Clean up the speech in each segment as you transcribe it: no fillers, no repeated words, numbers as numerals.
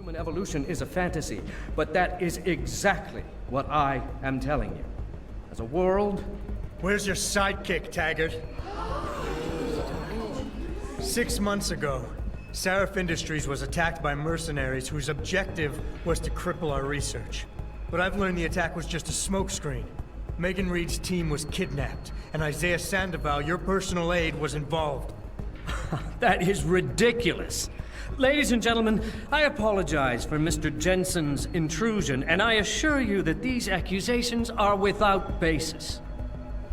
Human evolution is a fantasy, but that is exactly what I am telling you. As a world... Where's your sidekick, Taggart? 6 months ago, Seraph Industries was attacked by mercenaries whose objective was to cripple our research. But I've learned the attack was just a smokescreen. Megan Reed's team was kidnapped, and Isaiah Sandoval, your personal aide, was involved. That is ridiculous. Ladies and gentlemen, I apologize for Mr. Jensen's intrusion, and I assure you that these accusations are without basis.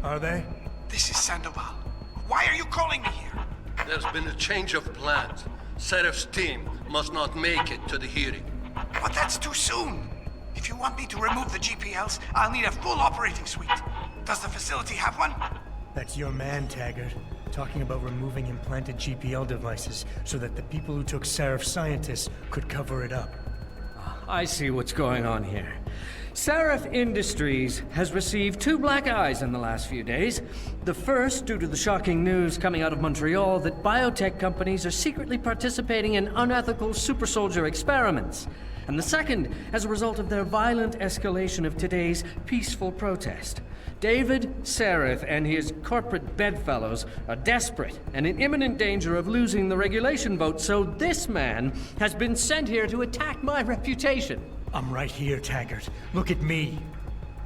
Are they? This is Sandoval. Why are you calling me here? There's been a change of plans. Seraph's team must not make it to the hearing. But that's too soon. If you want me to remove the GPLs, I'll need a full operating suite. Does the facility have one? That's your man, Taggart. Talking about removing implanted GPL devices so that the people who took Seraph scientists could cover it up. I see what's going on here. Seraph Industries has received 2 black eyes in the last few days. The first, due to the shocking news coming out of Montreal that biotech companies are secretly participating in unethical super soldier experiments. And the second, as a result of their violent escalation of today's peaceful protest. David Seraph and his corporate bedfellows are desperate and in imminent danger of losing the regulation vote, so this man has been sent here to attack my reputation. I'm right here, Taggart. Look at me.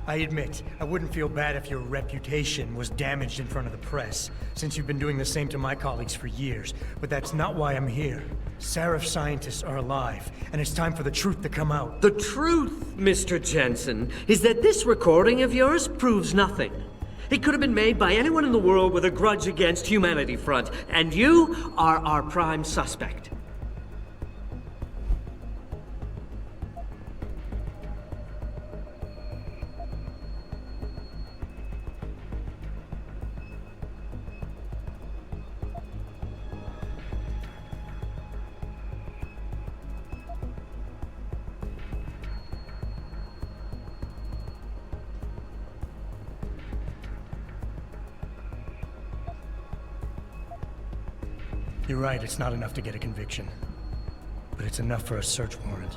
I admit, I wouldn't feel bad if your reputation was damaged in front of the press, since you've been doing the same to my colleagues for years. But that's not why I'm here. Seraph scientists are alive, and it's time for the truth to come out. The truth, Mr. Jensen, is that this recording of yours proves nothing. It could have been made by anyone in the world with a grudge against Humanity Front, and you are our prime suspect. You're right, it's not enough to get a conviction. But it's enough for a search warrant.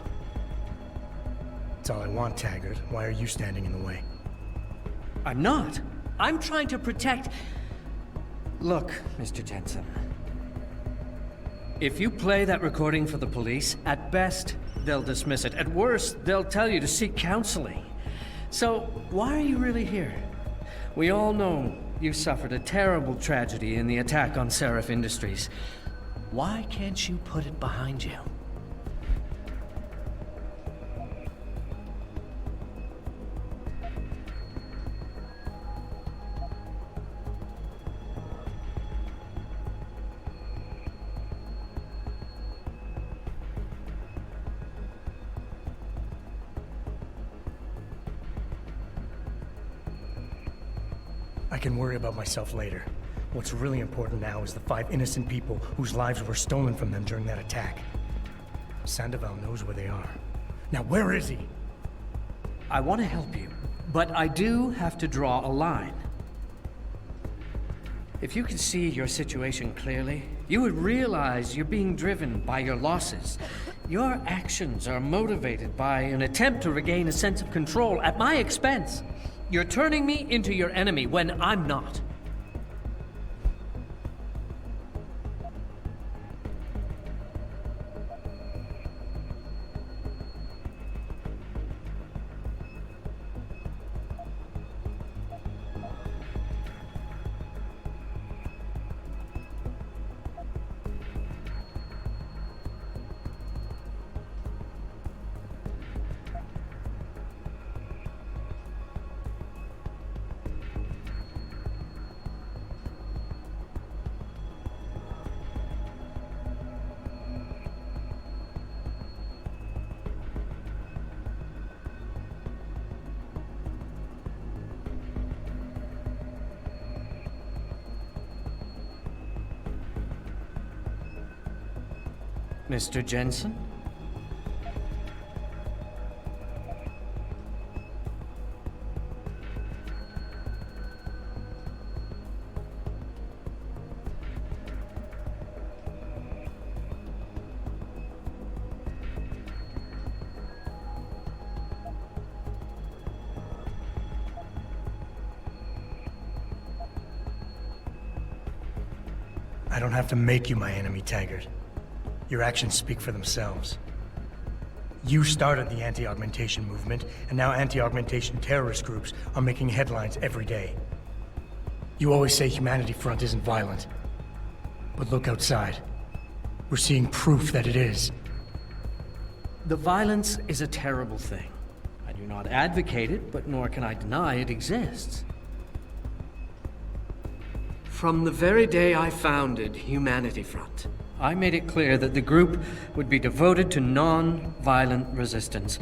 It's all I want, Taggart. Why are you standing in the way? I'm not. I'm trying to protect... Look, Mr. Jensen. If you play that recording for the police, at best, they'll dismiss it. At worst, they'll tell you to seek counseling. So, why are you really here? We all know you suffered a terrible tragedy in the attack on Seraph Industries. Why can't you put it behind you? I can worry about myself later. What's really important now is the 5 innocent people whose lives were stolen from them during that attack. Sandoval knows where they are. Now, where is he? I want to help you, but I do have to draw a line. If you could see your situation clearly, you would realize you're being driven by your losses. Your actions are motivated by an attempt to regain a sense of control at my expense. You're turning me into your enemy when I'm not. Mr. Jensen? I don't have to make you my enemy, Taggart. Your actions speak for themselves. You started the anti-augmentation movement, and now anti-augmentation terrorist groups are making headlines every day. You always say Humanity Front isn't violent. But look outside. We're seeing proof that it is. The violence is a terrible thing. I do not advocate it, but nor can I deny it exists. From the very day I founded Humanity Front, I made it clear that the group would be devoted to non-violent resistance.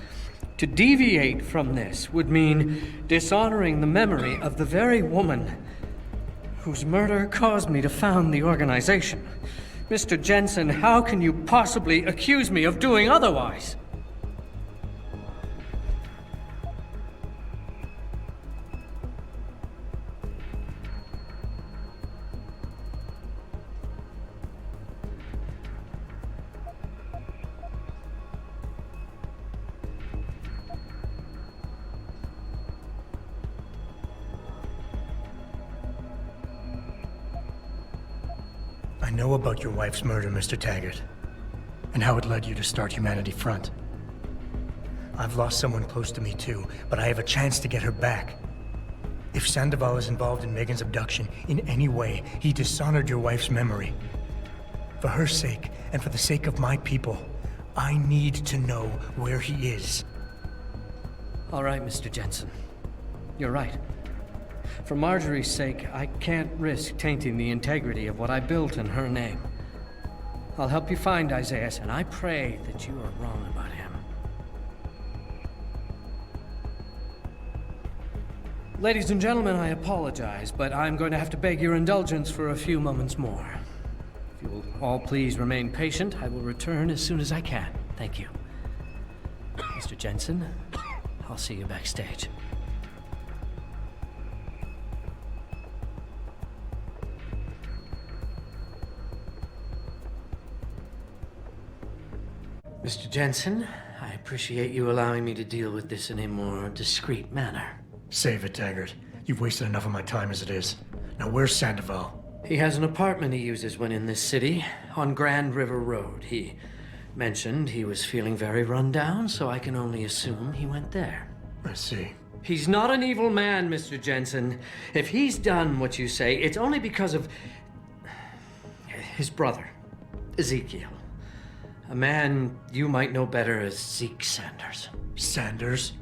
To deviate from this would mean dishonoring the memory of the very woman whose murder caused me to found the organization. Mr. Jensen, how can you possibly accuse me of doing otherwise? I know about your wife's murder, Mr. Taggart, and how it led you to start Humanity Front. I've lost someone close to me too, but I have a chance to get her back. If Sandoval is involved in Megan's abduction in any way, he dishonored your wife's memory. For her sake, and for the sake of my people, I need to know where he is. All right, Mr. Jensen. You're right. For Marjorie's sake, I can't risk tainting the integrity of what I built in her name. I'll help you find Isaiah, and I pray that you are wrong about him. Ladies and gentlemen, I apologize, but I'm going to have to beg your indulgence for a few moments more. If you will all please remain patient, I will return as soon as I can. Thank you. Mr. Jensen, I'll see you backstage. Mr. Jensen, I appreciate you allowing me to deal with this in a more discreet manner. Save it, Taggart. You've wasted enough of my time as it is. Now where's Sandoval? He has an apartment he uses when in this city, on Grand River Road. He mentioned he was feeling very run down, so I can only assume he went there. I see. He's not an evil man, Mr. Jensen. If he's done what you say, it's only because of his brother, Ezekiel. A man you might know better as Zeke Sanders. Sanders?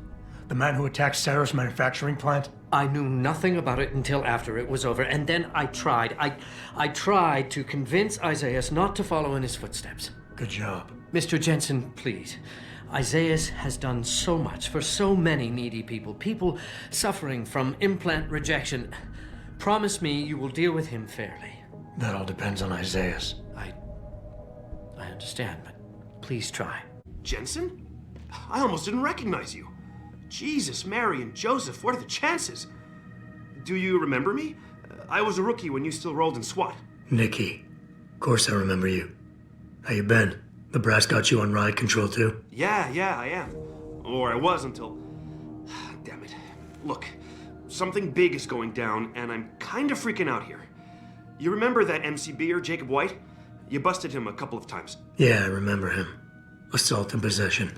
The man who attacked Sarah's manufacturing plant? I knew nothing about it until after it was over, and then I tried. I tried to convince Isaiah not to follow in his footsteps. Good job. Mr. Jensen, please. Isaiah has done so much for so many needy people. People suffering from implant rejection. Promise me you will deal with him fairly. That all depends on Isaiah. I understand, but please try. Jensen? I almost didn't recognize you. Jesus, Mary, and Joseph, what are the chances? Do you remember me? I was a rookie when you still rolled in SWAT. Nikki. Of course I remember you. How you been? The brass got you on ride control too? Yeah, I am. Or I was until... Damn it. Look, something big is going down, and I'm kind of freaking out here. You remember that MCBer, Jacob White? You busted him a couple of times. Yeah, I remember him. Assault and possession.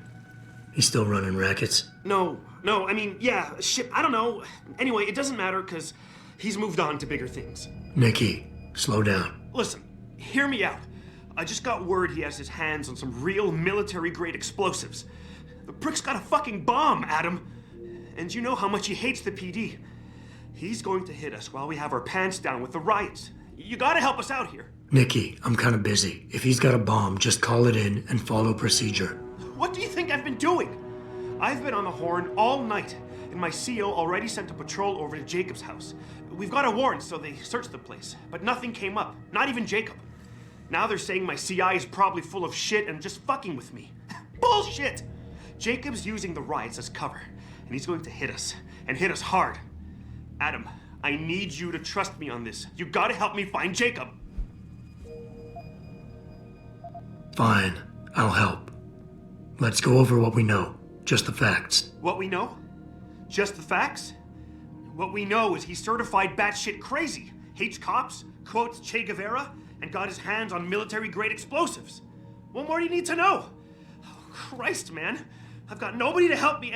He's still running rackets? No, I mean, yeah, shit, I don't know. Anyway, it doesn't matter, because he's moved on to bigger things. Nikki, slow down. Listen, hear me out. I just got word he has his hands on some real military-grade explosives. The prick's got a fucking bomb, Adam. And you know how much he hates the PD. He's going to hit us while we have our pants down with the riots. You gotta help us out here. Nikki, I'm kind of busy. If he's got a bomb, just call it in and follow procedure. What do you think I've been doing? I've been on the horn all night, and my CO already sent a patrol over to Jacob's house. We've got a warrant, so they searched the place, but nothing came up, not even Jacob. Now they're saying my CI is probably full of shit and just fucking with me. Bullshit! Jacob's using the riots as cover, and he's going to hit us, and hit us hard. Adam, I need you to trust me on this. You gotta help me find Jacob. Fine, I'll help. Let's go over what we know. Just the facts. What we know? Just the facts? What we know is he's certified batshit crazy. Hates cops, quotes Che Guevara, and got his hands on military-grade explosives. What more do you need to know? Oh, Christ, man. I've got nobody to help me,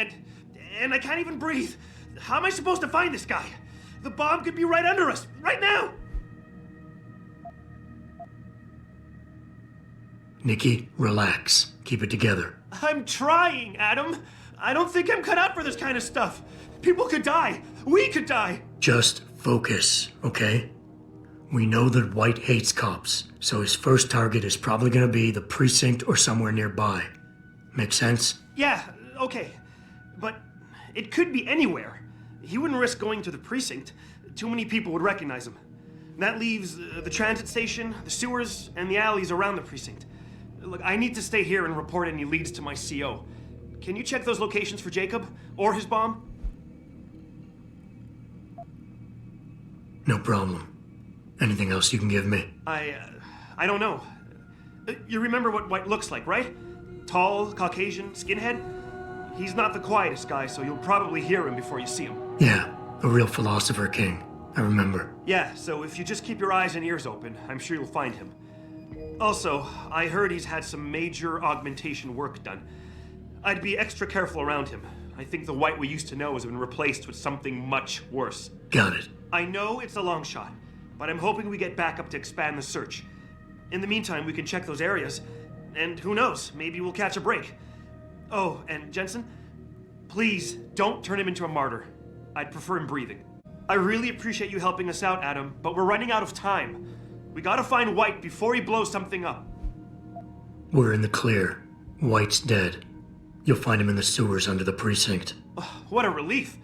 and I can't even breathe. How am I supposed to find this guy? The bomb could be right under us, right now! Nikki, relax. Keep it together. I'm trying, Adam. I don't think I'm cut out for this kind of stuff. People could die. We could die. Just focus, okay? We know that White hates cops, so his first target is probably gonna be the precinct or somewhere nearby. Make sense? Yeah, okay. But it could be anywhere. He wouldn't risk going to the precinct. Too many people would recognize him. That leaves the transit station, the sewers, and the alleys around the precinct. Look, I need to stay here and report any leads to my CO. Can you check those locations for Jacob? Or his bomb? No problem. Anything else you can give me? I don't know. You remember what White looks like, right? Tall, Caucasian, skinhead? He's not the quietest guy, so you'll probably hear him before you see him. Yeah, a real philosopher king. I remember. Yeah, so if you just keep your eyes and ears open, I'm sure you'll find him. Also, I heard he's had some major augmentation work done. I'd be extra careful around him. I think the White we used to know has been replaced with something much worse. Got it. I know it's a long shot, but I'm hoping we get backup to expand the search. In the meantime, we can check those areas, and who knows, maybe we'll catch a break. Oh, and Jensen, please don't turn him into a martyr. I'd prefer him breathing. I really appreciate you helping us out, Adam, but we're running out of time. We gotta find White before he blows something up. We're in the clear. White's dead. You'll find him in the sewers under the precinct. Oh, what a relief.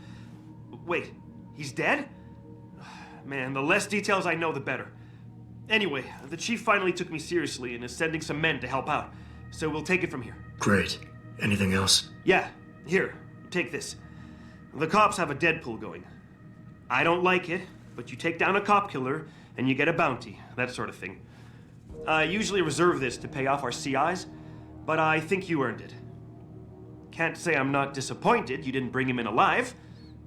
Wait, he's dead? Man, the less details I know, the better. Anyway, the chief finally took me seriously and is sending some men to help out, so we'll take it from here. Great. Anything else? Yeah, here, take this. The cops have a Deadpool going. I don't like it, but you take down a cop killer and you get a bounty, that sort of thing. I usually reserve this to pay off our CIs, but I think you earned it. Can't say I'm not disappointed you didn't bring him in alive,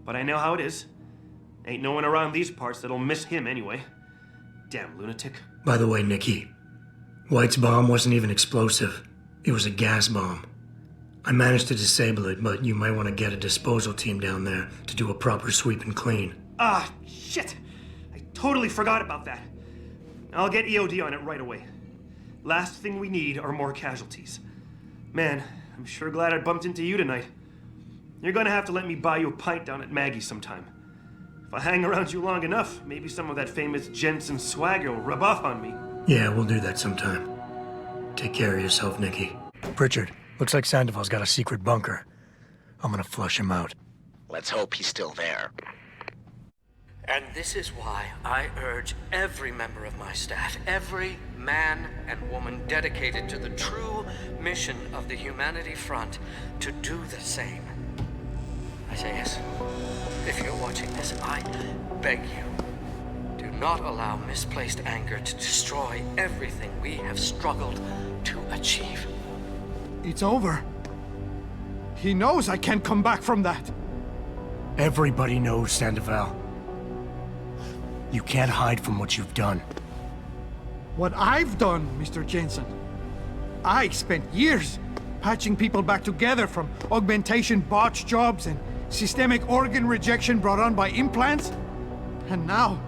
but I know how it is. Ain't no one around these parts that'll miss him anyway. Damn lunatic. By the way, Nikki, White's bomb wasn't even explosive. It was a gas bomb. I managed to disable it, but you might want to get a disposal team down there to do a proper sweep and clean. Ah, shit! I totally forgot about that. I'll get EOD on it right away. Last thing we need are more casualties. Man, I'm sure glad I bumped into you tonight. You're gonna have to let me buy you a pint down at Maggie's sometime. If I hang around you long enough, maybe some of that famous Jensen swagger will rub off on me. Yeah, we'll do that sometime. Take care of yourself, Nikki. Pritchard, looks like Sandoval's got a secret bunker. I'm gonna flush him out. Let's hope he's still there. And this is why I urge every member of my staff, every man and woman dedicated to the true mission of the Humanity Front, to do the same. I say yes. If you're watching this, I beg you, do not allow misplaced anger to destroy everything we have struggled to achieve. It's over. He knows I can't come back from that. Everybody knows, Sandoval. You can't hide from what you've done. What I've done, Mr. Jensen. I spent years patching people back together from augmentation botch jobs and systemic organ rejection brought on by implants. And now,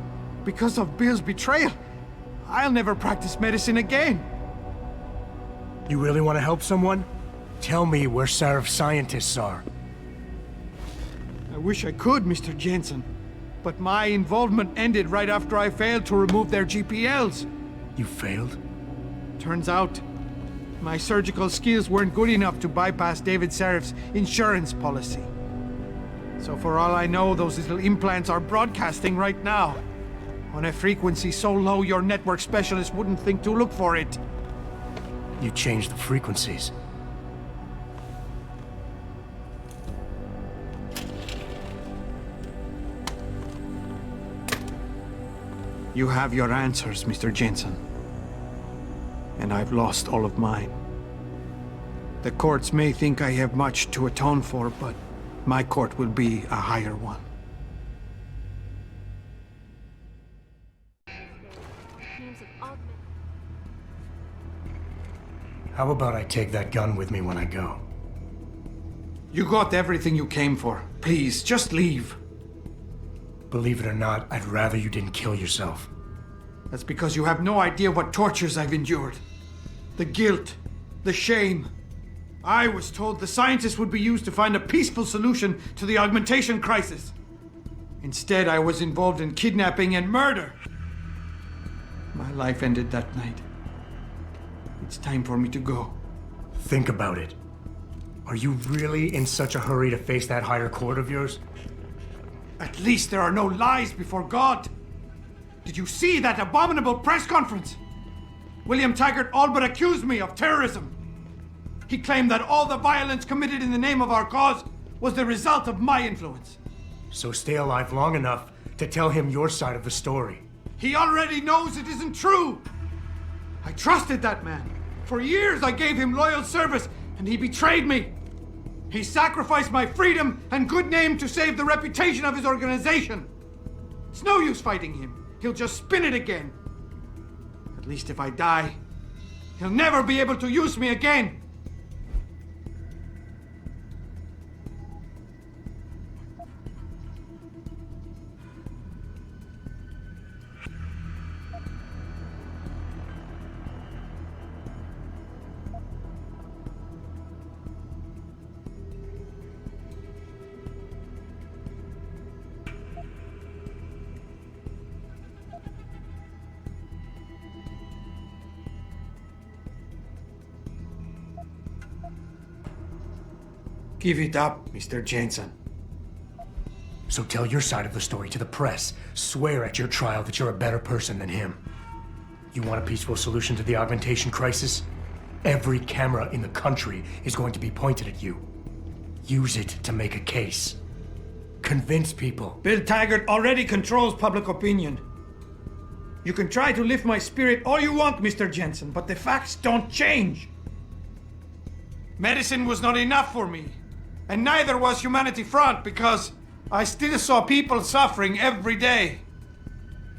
because of Bill's betrayal, I'll never practice medicine again. You really want to help someone? Tell me where Sarif's scientists are. I wish I could, Mr. Jensen. But my involvement ended right after I failed to remove their GPLs. You failed? Turns out, my surgical skills weren't good enough to bypass David Sarif's insurance policy. So for all I know, those little implants are broadcasting right now, on a frequency so low your network specialist wouldn't think to look for it. You changed the frequencies. You have your answers, Mr. Jensen. And I've lost all of mine. The courts may think I have much to atone for, but my court will be a higher one. Teams of augment. How about I take that gun with me when I go? You got everything you came for. Please, just leave. Believe it or not, I'd rather you didn't kill yourself. That's because you have no idea what tortures I've endured. The guilt, the shame. I was told the scientists would be used to find a peaceful solution to the augmentation crisis. Instead, I was involved in kidnapping and murder. My life ended that night. It's time for me to go. Think about it. Are you really in such a hurry to face that higher court of yours? At least there are no lies before God. Did you see that abominable press conference? William Taggart all but accused me of terrorism. He claimed that all the violence committed in the name of our cause was the result of my influence. So stay alive long enough to tell him your side of the story. He already knows it isn't true. I trusted that man. For years I gave him loyal service, and he betrayed me. He sacrificed my freedom and good name to save the reputation of his organization. It's no use fighting him. He'll just spin it again. At least if I die, he'll never be able to use me again. Give it up, Mr. Jensen. So tell your side of the story to the press. Swear at your trial that you're a better person than him. You want a peaceful solution to the augmentation crisis? Every camera in the country is going to be pointed at you. Use it to make a case. Convince people. Bill Taggart already controls public opinion. You can try to lift my spirit all you want, Mr. Jensen, but the facts don't change. Medicine was not enough for me, and neither was Humanity Front, because I still saw people suffering every day.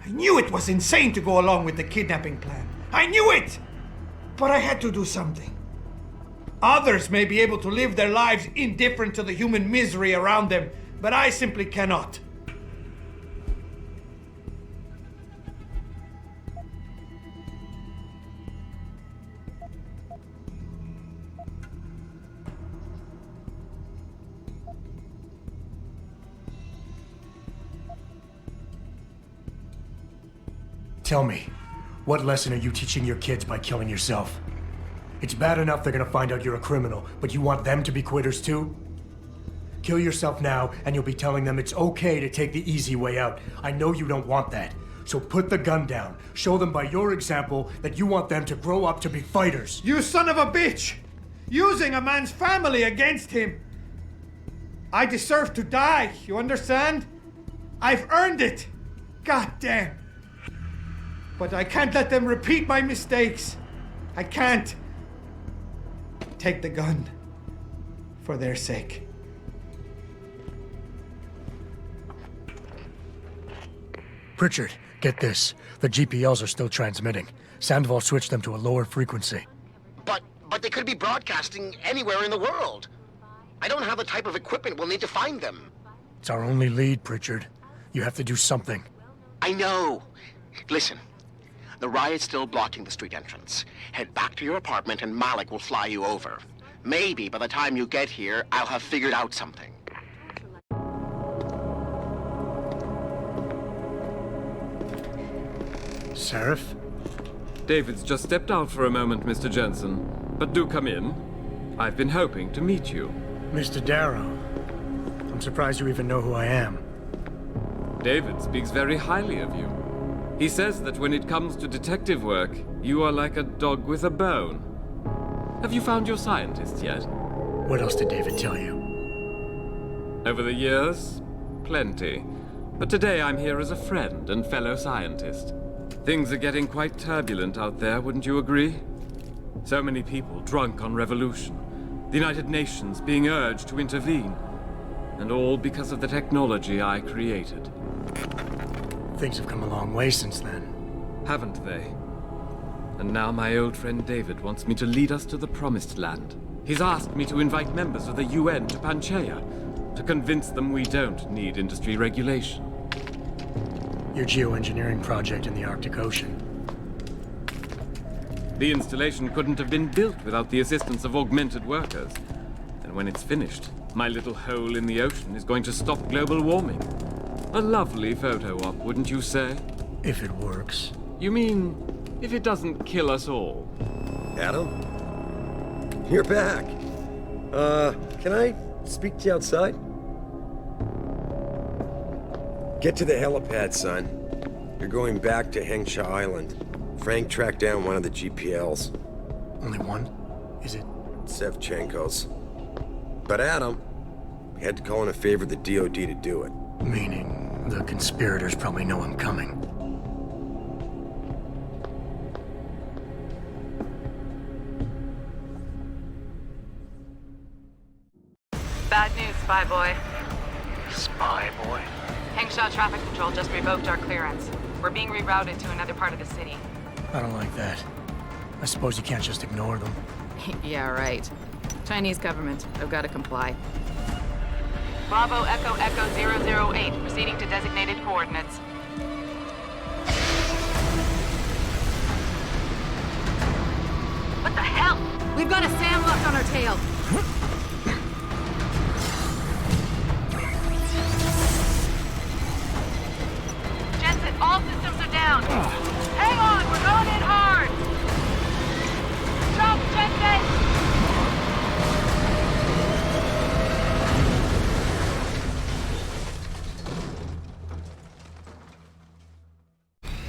I knew it was insane to go along with the kidnapping plan. I knew it! But I had to do something. Others may be able to live their lives indifferent to the human misery around them, but I simply cannot. Tell me, what lesson are you teaching your kids by killing yourself? It's bad enough they're gonna find out you're a criminal, but you want them to be quitters too? Kill yourself now, and you'll be telling them it's okay to take the easy way out. I know you don't want that. So put the gun down. Show them by your example that you want them to grow up to be fighters. You son of a bitch! Using a man's family against him! I deserve to die, you understand? I've earned it! God damn! But I can't let them repeat my mistakes. I can't. Take the gun. For their sake. Pritchard, get this. The GPLs are still transmitting. Sandoval switched them to a lower frequency. But they could be broadcasting anywhere in the world. I don't have the type of equipment we'll need to find them. It's our only lead, Pritchard. You have to do something. I know. Listen, the riot's still blocking the street entrance. Head back to your apartment and Malik will fly you over. Maybe by the time you get here, I'll have figured out something. Seraph? David's just stepped out for a moment, Mr. Jensen. But do come in. I've been hoping to meet you. Mr. Darrow. I'm surprised you even know who I am. David speaks very highly of you. He says that when it comes to detective work, you are like a dog with a bone. Have you found your scientist yet? What else did David tell you? Over the years, plenty. But today I'm here as a friend and fellow scientist. Things are getting quite turbulent out there, wouldn't you agree? So many people drunk on revolution. The United Nations being urged to intervene. And all because of the technology I created. Things have come a long way since then. Haven't they? And now my old friend David wants me to lead us to the Promised Land. He's asked me to invite members of the UN to Panchaea, to convince them we don't need industry regulation. Your geoengineering project in the Arctic Ocean. The installation couldn't have been built without the assistance of augmented workers. And when it's finished, my little hole in the ocean is going to stop global warming. A lovely photo op, wouldn't you say? If it works. You mean, if it doesn't kill us all? Adam? You're back. Can I speak to you outside? Get to the helipad, son. You're going back to Hengsha Island. Frank tracked down one of the GPLs. Only one? Is it? Sevchenko's. But Adam, we had to call in a favor of the DoD to do it. Meaning, the conspirators probably know I'm coming. Bad news, Spy Boy. Spy boy? Hengsha Traffic Control just revoked our clearance. We're being rerouted to another part of the city. I don't like that. I suppose you can't just ignore them. Yeah, right. Chinese government. I've got to comply. Bravo Echo Echo 008, proceeding to designated coordinates. What the hell? We've got a SAM locked on our tail. Jensen, all systems are down. Hang on, we're going in hard. Jump, Jensen!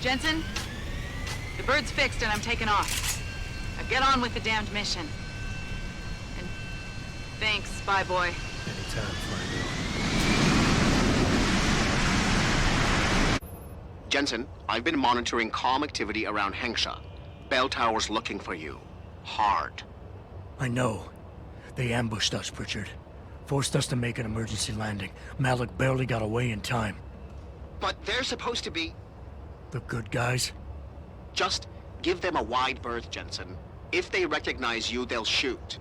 Jensen, the bird's fixed and I'm taking off. Now get on with the damned mission. And thanks, Spy Boy. Anytime, Fly Boy. Jensen, I've been monitoring comm activity around Hengsha. Bell Tower's looking for you. Hard. I know. They ambushed us, Pritchard. Forced us to make an emergency landing. Malik barely got away in time. But they're supposed to be... The good guys? Just give them a wide berth, Jensen. If they recognize you, they'll shoot.